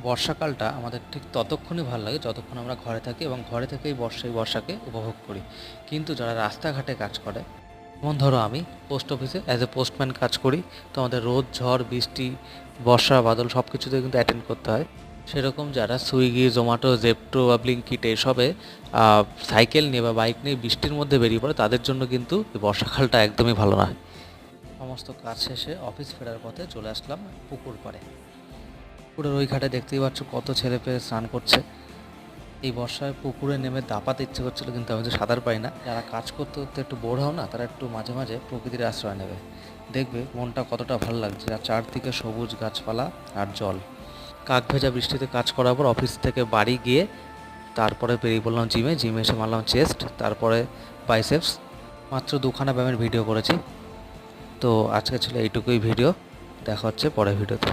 বর্ষাকালটা আমাদের ঠিক ততক্ষণই ভালো লাগে যতক্ষণ আমরা ঘরে থাকি এবং ঘরে থেকেই বর্ষাকে উপভোগ করি। কিন্তু যারা রাস্তাঘাটে কাজ করে, যেমন ধরো আমি পোস্ট অফিসে অ্যাজ এ পোস্টম্যান কাজ করি, তো আমাদের রোদ ঝড় বৃষ্টি বর্ষা বাদল সব কিছুতে কিন্তু অ্যাটেন্ড করতে হয়। সেরকম যারা সুইগি জোম্যাটো জেপ্টো বা ব্লিঙ্কিট এসবে সাইকেল নিয়ে বা বাইক নিয়ে বৃষ্টির মধ্যে বেরিয়ে পড়ে, তাদের জন্য কিন্তু এই বর্ষাকালটা একদমই ভালো না। সমস্ত কাজ শেষে অফিস ফেরার পথে চলে আসলাম পুকুর পাড়ে। পুকুরের ওই ঘাটে দেখতেই পাচ্ছ কত ছেলে পেলে স্নান করছে। এই বর্ষায় পুকুরে নেমে দাপাতে ইচ্ছে করছিল, কিন্তু আমি তো সাঁতার পারি না। যারা কাজ করতে করতে একটু বোর হও না, তারা একটু মাঝে মাঝে প্রকৃতির আশ্রয় নেবে, দেখবে মনটা কতটা ভালো লাগছে। আর চারদিকে সবুজ গাছপালা আর জল। কাক ভেজা বৃষ্টিতে কাজ করার পর অফিস থেকে বাড়ি গিয়ে তারপরে বেরিয়ে পড়লাম জিমে এসে মারলাম চেস্ট, তারপরে বাইসেপস। মাত্র 2খানা ব্যায়ামের ভিডিও করেছি। তো আজকে ছিল এইটুকুই ভিডিও। দেখা হচ্ছে পরের ভিডিওতে।